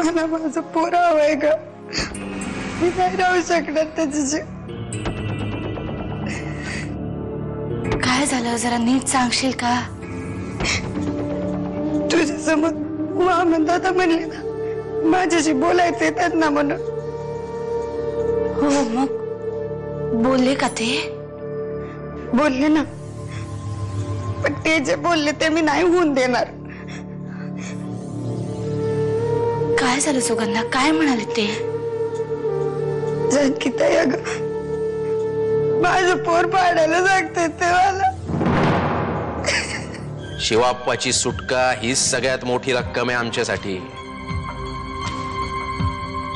मला माझं पोर हवंय ग, मी नाही राहू शकणार त्याच्याशी. काय झालं जरा नीट सांगशील का? तुझ्या समोर मामन दादा म्हणले ना माझ्याशी बोलायचंय त्यांना म्हणून. हो मग बोलले का ते? बोलले ना, पण ते जे बोलले ते मी नाही होऊन देणार. काय झालं सुगंधा, काय म्हणाले ते? जानकीताई अगं माझं पोर पाडायला सांगते ते मला. शिवाप्पाची सुटका ही सगळ्यात मोठी रक्कम आहे आमच्यासाठी.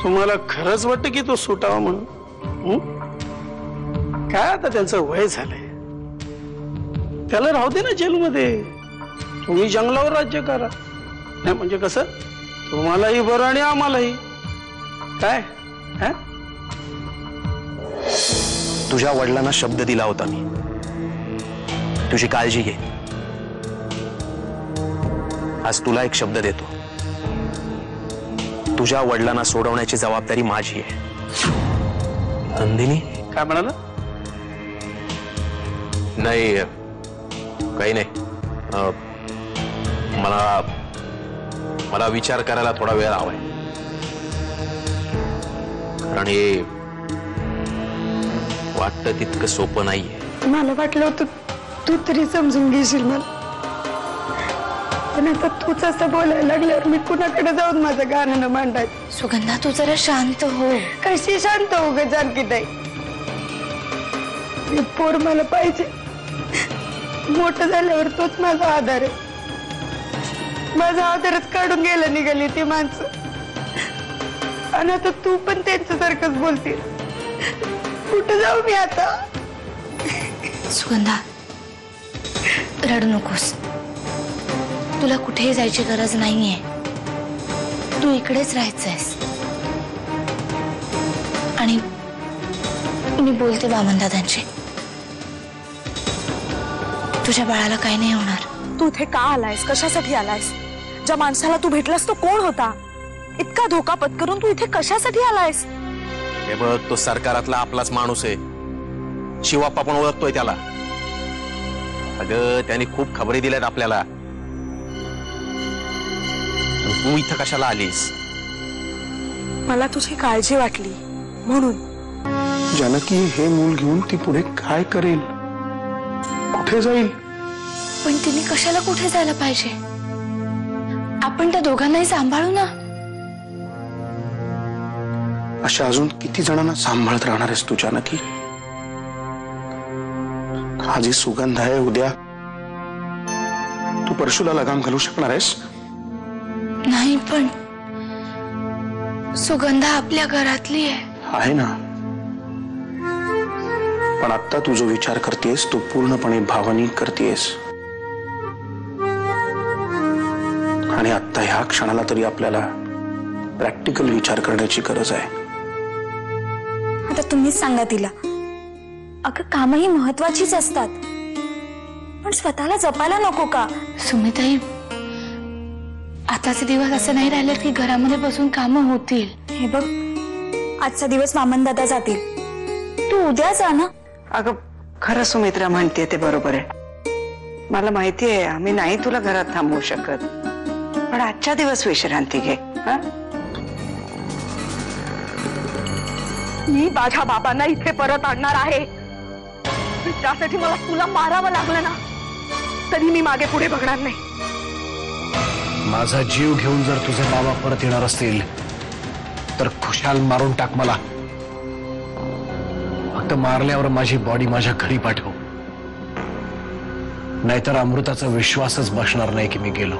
तुम्हाला खरंच वाटतं की तो सुटावा म्हणून? काय आता त्यांचं वय झालंय, त्याला राहू दे ना जेलमध्ये. तुम्ही जंगलावर राज्य करा. नाही म्हणजे कसं, तुम्हालाही बरं आणि आम्हालाही. काय तुझ्या वडिलांना शब्द दिला होता मी, तुझी काळजी घे. आज तुला एक शब्द देतो, तुझ्या वडिलांना सोडवण्याची जबाबदारी माझी आहे. नंदिनी काय म्हणाला? नाही काही नाही. मला विचार करायला थोडा वेळ हवाय, कारण हे वाटतं तितकं सोपं नाहीये. मला वाटलं होतं तू तरी समजून घेशील मला, पण आता तूच असं बोलायला लागल्यावर मी कुणाकडे जाऊन माझं गाणं मांडायचं. सुगंधा तू जरा शांत हो. कशी शांत हो ग जानकीताई? हे पोर मला पाहिजे. मोठं झाल्यावर तोच माझा आधार आहे. माझा आधारच काढून गेला निघाली ती माणसं, आणि आता तू पण त्यांच्यासारखंच बोलते. कुठं जाऊ मी आता? सुगंधा रडू नकोस, तुला कुठेही जायची गरज नाहीये. तू इकडेच राहायचंयस. आणि मी बोलते बामनदादांशी, तुझ्या बाळाला काही नाही होणार. तू इथे का आलायस, कशासाठी आलायस? ज्या माणसाला तू भेटलास तो कोण होता? इतका धोका पत्करून तू इथे कशासाठी आलायस? हे बघ, तो सरकारातला आपलाच माणूस आहे. शिवाप्पा पण ओळखतोय त्याला. अगं त्याने खूप खबरी दिल्यात आपल्याला. तू इथं कशाला आलीस? मला तुझी काळजी वाटली म्हणून. जानकी हे मूल घेऊन ती पुढे काय करेल, कुठे जाईल? पण तिने कशाला कुठे जायला पाहिजे? आपण त्या दोघांनाही सांभाळू ना. अशा अजून किती जणांना सांभाळत राहणार आहेस तू जानकी? आज ही सुगंध आहे, उद्या तू परशुला लगाम घालू शकणार आहेस? नाही, पण सुगंधा आपल्या घरातली आहे ना. पण आता तू जो विचार करतेस तो पूर्णपणे भावनिक करतेस, आणि आता ह्या क्षणाला तरी आपल्याला प्रॅक्टिकल विचार करण्याची गरज आहे. आता तुम्हीच सांगा तिला. अगं कामही महत्वाचीच असतात, पण स्वतःला जपायला नको का? सुमिताई, आताचे दिवस असं नाही राहिले की घरामध्ये बसून कामं होतील. हे बघ, आजचा दिवस मामनदादा जातील, तू उद्या जा ना. अगं खरं सुमित्रा म्हणते ते बरोबर आहे. मला माहिती आहे आम्ही नाही तुला घरात थांबवू शकत, पण आजच्या दिवस विश्रांती घे. मी माझ्या बाबांना इथे परत आणणार आहे. त्यासाठी मला तुला मारावं लागलं ना तरी मी मागे पुढे बघणार नाही. माझा जीव घेऊन जर तुझे बाबा परत येणार असतील तर खुशाल मारून टाक मला. फक्त मारल्यावर माझी बॉडी माझ्या घरी पाठव, नाहीतर अमृताचा विश्वासच बसणार नाही की मी गेलो.